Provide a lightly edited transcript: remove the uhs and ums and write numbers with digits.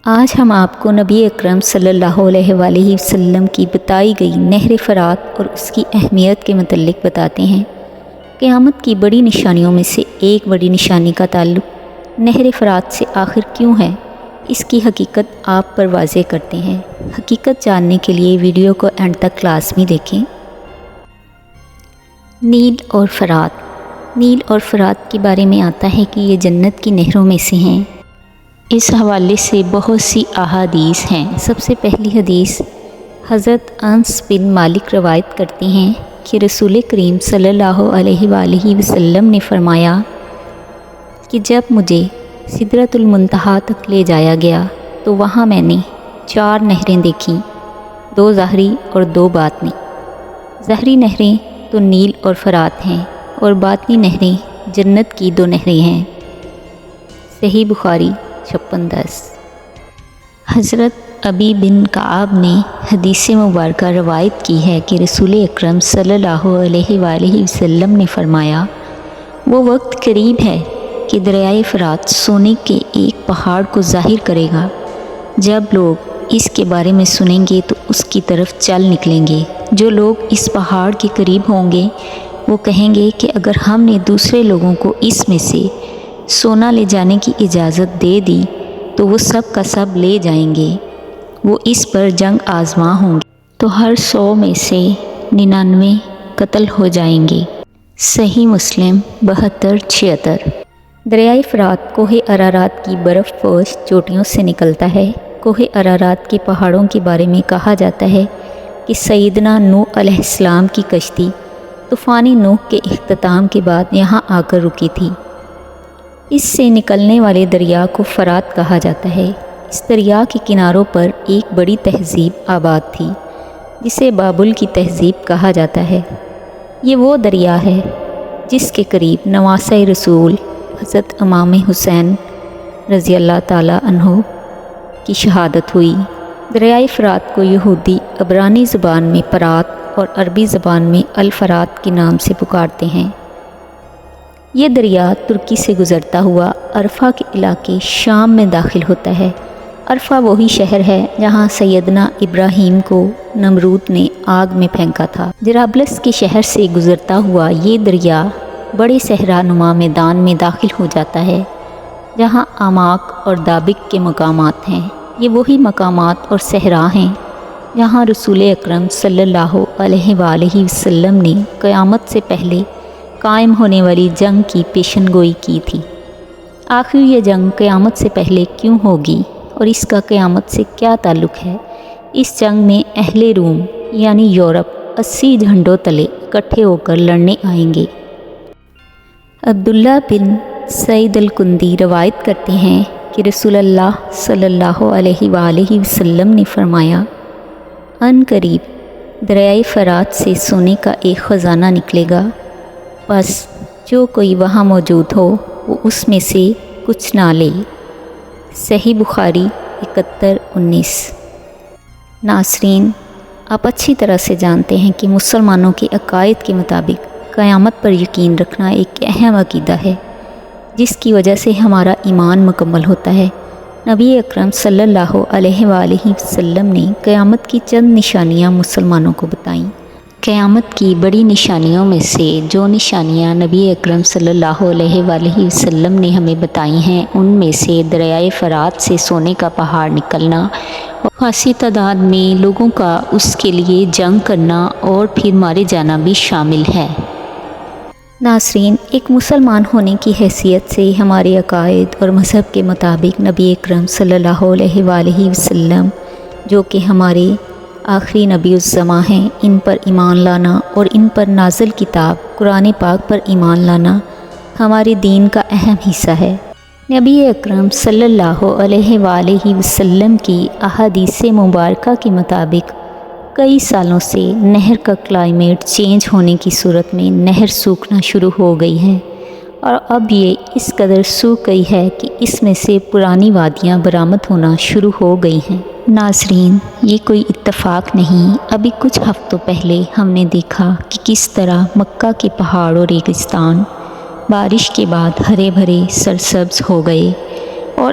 آج ہم آپ کو نبی اکرم صلی اللہ علیہ وآلہ وسلم کی بتائی گئی نہر فرات اور اس کی اہمیت کے متعلق بتاتے ہیں۔ قیامت کی بڑی نشانیوں میں سے ایک بڑی نشانی کا تعلق نہر فرات سے آخر کیوں ہے، اس کی حقیقت آپ پر واضح کرتے ہیں۔ حقیقت جاننے کے لیے ویڈیو کو اینڈ تک لازمی دیکھیں۔ نیل اور فرات۔ نیل اور فرات کے بارے میں آتا ہے کہ یہ جنت کی نہروں میں سے ہیں۔ اس حوالے سے بہت سی احادیث ہیں۔ سب سے پہلی حدیث حضرت انس بن مالک روایت کرتے ہیں کہ رسول کریم صلی اللہ علیہ وآلہ وسلم نے فرمایا کہ جب مجھے سدرۃ المنتہا تک لے جایا گیا تو وہاں میں نے 4 نہریں دیکھیں، 2 ظاہری اور 2 باطنی۔ ظاہری نہریں تو نیل اور فرات ہیں اور باطنی نہریں جنت کی 2 نہریں ہیں۔ صحیح بخاری 56-10۔ حضرت ابی بن کعب نے حدیث مبارکہ روایت کی ہے کہ رسول اکرم صلی اللہ علیہ وآلہ وسلم نے فرمایا، وہ وقت قریب ہے کہ دریائے فرات سونے کے ایک پہاڑ کو ظاہر کرے گا۔ جب لوگ اس کے بارے میں سنیں گے تو اس کی طرف چل نکلیں گے۔ جو لوگ اس پہاڑ کے قریب ہوں گے وہ کہیں گے کہ اگر ہم نے دوسرے لوگوں کو اس میں سے سونا لے جانے کی اجازت دے دی تو وہ سب کا سب لے جائیں گے۔ وہ اس پر جنگ آزما ہوں گے تو ہر 100 میں سے 99 قتل ہو جائیں گے۔ صحیح مسلم 72-76۔ دریائے فرات کوہ ارارات کی برف پوش چوٹیوں سے نکلتا ہے۔ کوہ ارارات کے پہاڑوں کے بارے میں کہا جاتا ہے کہ سیدنا نوح علیہ السلام کی کشتی طوفان نوح کے اختتام کے بعد یہاں آ کر رکی تھی۔ اس سے نکلنے والے دریا کو فرات کہا جاتا ہے۔ اس دریا کے کناروں پر ایک بڑی تہذیب آباد تھی جسے بابل کی تہذیب کہا جاتا ہے۔ یہ وہ دریا ہے جس کے قریب نواسۂ رسول حضرت امام حسین رضی اللہ تعالیٰ عنہ کی شہادت ہوئی۔ دریائے فرات کو یہودی عبرانی زبان میں فرات اور عربی زبان میں الفرات کے نام سے پکارتے ہیں۔ یہ دریا ترکی سے گزرتا ہوا عرفہ کے علاقے شام میں داخل ہوتا ہے۔ عرفہ وہی شہر ہے جہاں سیدنا ابراہیم کو نمرود نے آگ میں پھینکا تھا۔ جرابلس کے شہر سے گزرتا ہوا یہ دریا بڑے صحرا نما میدان میں داخل ہو جاتا ہے جہاں آماک اور دابق کے مقامات ہیں۔ یہ وہی مقامات اور صحرا ہیں جہاں رسول اکرم صلی اللہ علیہ وآلہ وسلم نے قیامت سے پہلے قائم ہونے والی جنگ کی پیشن گوئی کی تھی۔ آخر یہ جنگ قیامت سے پہلے کیوں ہوگی اور اس کا قیامت سے کیا تعلق ہے؟ اس جنگ میں اہل روم یعنی یورپ 80 جھنڈوں تلے اکٹھے ہو کر لڑنے آئیں گے۔ عبداللہ بن سعید الکندی روایت کرتے ہیں کہ رسول اللہ صلی اللہ علیہ وآلہ وسلم نے فرمایا، ان قریب دریائے فرات سے سونے کا ایک خزانہ نکلے گا، بس جو کوئی وہاں موجود ہو وہ اس میں سے کچھ نہ لے۔ صحیح بخاری 71-19۔ ناظرین، آپ اچھی طرح سے جانتے ہیں کہ مسلمانوں کے عقائد کے مطابق قیامت پر یقین رکھنا ایک اہم عقیدہ ہے جس کی وجہ سے ہمارا ایمان مکمل ہوتا ہے۔ نبی اکرم صلی اللہ علیہ وآلہ وسلم نے قیامت کی چند نشانیاں مسلمانوں کو بتائیں۔ قیامت کی بڑی نشانیوں میں سے جو نشانیاں نبی اکرم صلی اللہ علیہ وآلہ وسلم نے ہمیں بتائی ہیں ان میں سے دریائے فرات سے سونے کا پہاڑ نکلنا اور خاصی تعداد میں لوگوں کا اس کے لیے جنگ کرنا اور پھر مارے جانا بھی شامل ہے۔ ناظرین، ایک مسلمان ہونے کی حیثیت سے ہمارے عقائد اور مذہب کے مطابق نبی اکرم صلی اللہ علیہ وآلہ وسلم جو کہ ہمارے آخری نبی الزماں ہیں، ان پر ایمان لانا اور ان پر نازل کتاب قرآن پاک پر ایمان لانا ہمارے دین کا اہم حصہ ہے۔ نبی اکرم صلی اللہ علیہ وآلہ وسلم کی احادیث مبارکہ کے مطابق کئی سالوں سے نہر کا کلائمیٹ چینج ہونے کی صورت میں نہر سوکھنا شروع ہو گئی ہے اور اب یہ اس قدر سوکھ گئی ہے کہ اس میں سے پرانی وادیاں برآمد ہونا شروع ہو گئی ہیں۔ ناظرین، یہ کوئی اتفاق نہیں۔ ابھی کچھ ہفتوں پہلے ہم نے دیکھا کہ کس طرح مکہ کے پہاڑ اور ریگستان بارش کے بعد ہرے بھرے سرسبز ہو گئے اور